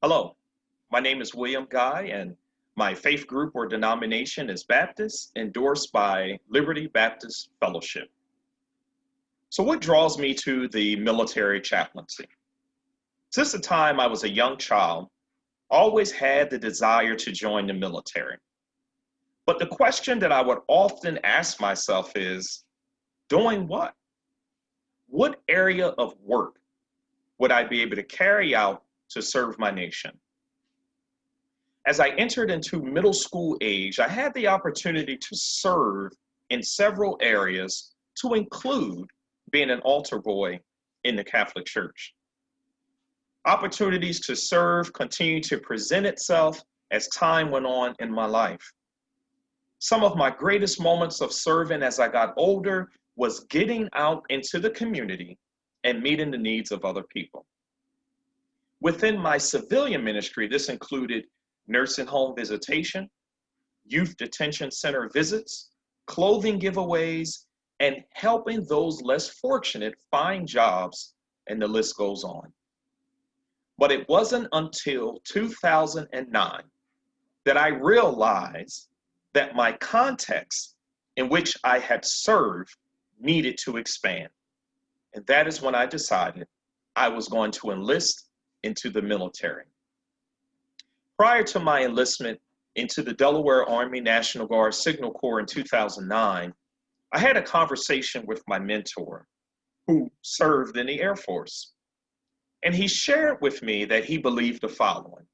Hello, my name is William Guy, and my faith group or denomination is Baptist, endorsed by Liberty Baptist Fellowship. So, what draws me to the military chaplaincy? Since the time I was a young child, I always had the desire to join the military. But the question that I would often ask myself is, doing what? What area of work would I be able to carry out to serve my nation? As I entered into middle school age, I had the opportunity to serve in several areas, to include being an altar boy in the Catholic Church. Opportunities to serve continued to present itself as time went on in my life. Some of my greatest moments of serving as I got older was getting out into the community and meeting the needs of other people. Within my civilian ministry, this included nursing home visitation, youth detention center visits, clothing giveaways, and helping those less fortunate find jobs, and the list goes on. But it wasn't until 2009 that I realized that my context in which I had served needed to expand. And that is when I decided I was going to enlist into the military. Prior to my enlistment into the Delaware Army National Guard Signal Corps in 2009, I had a conversation with my mentor who served in the Air Force. And he shared with me that he believed the following.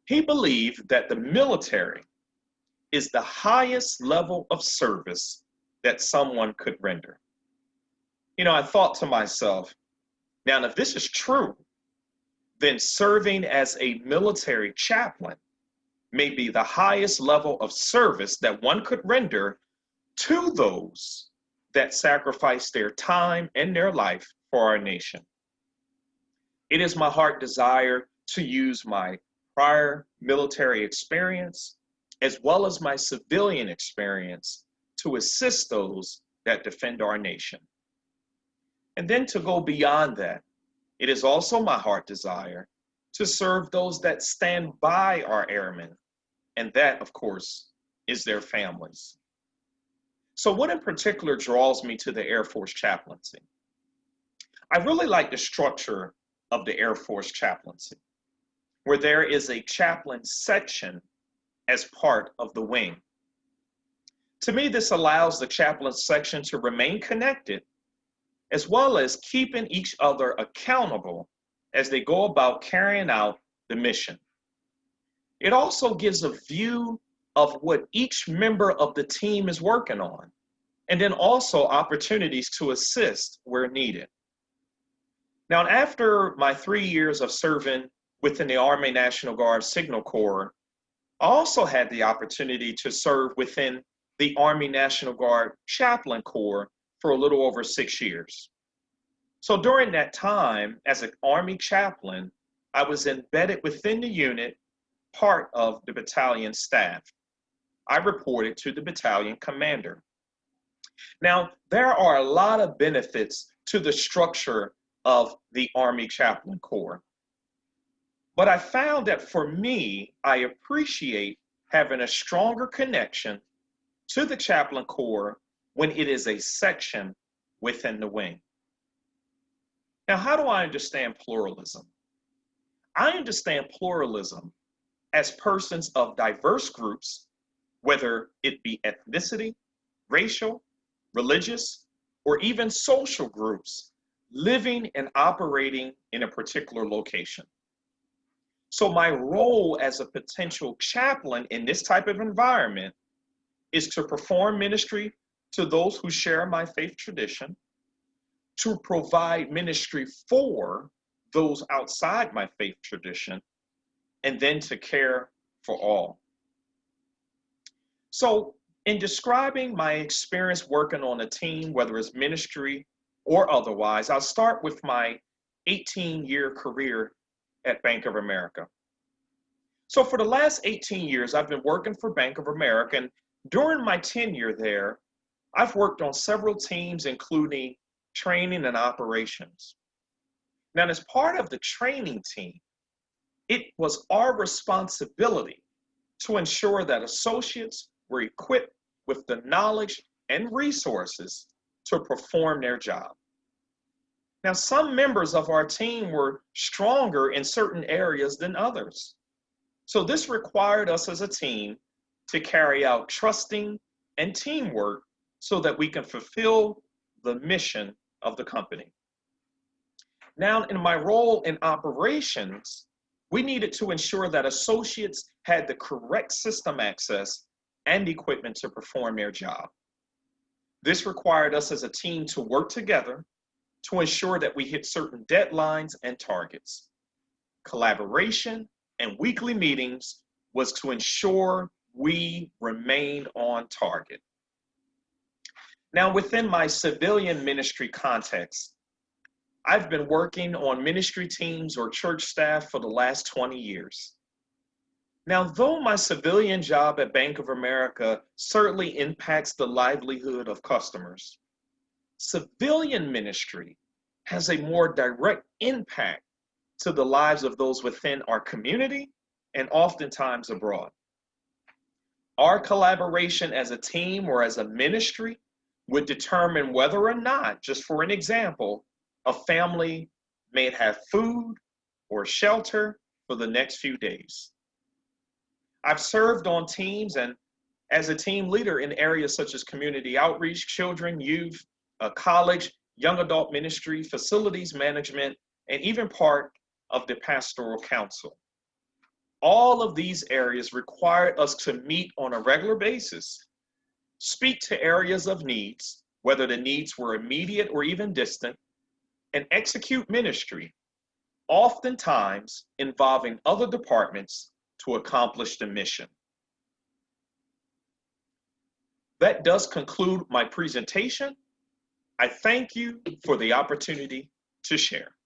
He believed that the military is the highest level of service that someone could render. I thought to myself, now if this is true, then serving as a military chaplain may be the highest level of service that one could render to those that sacrifice their time and their life for our nation. It is my heart desire to use my prior military experience as well as my civilian experience to assist those that defend our nation. And then to go beyond that, it is also my heart desire to serve those that stand by our airmen, and that, of course, is their families. So what in particular draws me to the Air Force chaplaincy? I really like the structure of the Air Force chaplaincy, where there is a chaplain section as part of the wing. To me, this allows the chaplain section to remain connected, as well as keeping each other accountable as they go about carrying out the mission. It also gives a view of what each member of the team is working on, and then also opportunities to assist where needed. Now, after my 3 years of serving within the Army National Guard Signal Corps, I also had the opportunity to serve within the Army National Guard Chaplain Corps for a little over 6 years. So during that time, as an Army chaplain, I was embedded within the unit, part of the battalion staff. I reported to the battalion commander. Now, there are a lot of benefits to the structure of the Army Chaplain Corps. But I found that for me, I appreciate having a stronger connection to the Chaplain Corps when it is a section within the wing. Now, how do I understand pluralism? I understand pluralism as persons of diverse groups, whether it be ethnicity, racial, religious, or even social groups, living and operating in a particular location. So my role as a potential chaplain in this type of environment is to perform ministry to those who share my faith tradition, to provide ministry for those outside my faith tradition, and then to care for all. So in describing my experience working on a team, whether it's ministry or otherwise, I'll start with my 18-year career at Bank of America. So for the last 18 years, I've been working for Bank of America, and during my tenure there, I've worked on several teams, including training and operations. Now, as part of the training team, It was our responsibility to ensure that associates were equipped with the knowledge and resources to perform their job. Now, some members of our team were stronger in certain areas than others. So this required us as a team to carry out trusting and teamwork so that we can fulfill the mission of the company. Now, in my role in operations, we needed to ensure that associates had the correct system access and equipment to perform their job. This required us as a team to work together to ensure that we hit certain deadlines and targets. Collaboration and weekly meetings was to ensure we remained on target. Now, within my civilian ministry context, I've been working on ministry teams or church staff for the last 20 years. Now, though my civilian job at Bank of America certainly impacts the livelihood of customers, civilian ministry has a more direct impact to the lives of those within our community and oftentimes abroad. Our collaboration as a team or as a ministry would determine whether or not, just for an example, a family may have food or shelter for the next few days. I've served on teams and as a team leader in areas such as community outreach, children, youth, college, young adult ministry, facilities management, and even part of the pastoral council. All of these areas required us to meet on a regular basis, speak to areas of needs, whether the needs were immediate or even distant, and execute ministry, oftentimes involving other departments to accomplish the mission. That does conclude my presentation. I thank you for the opportunity to share.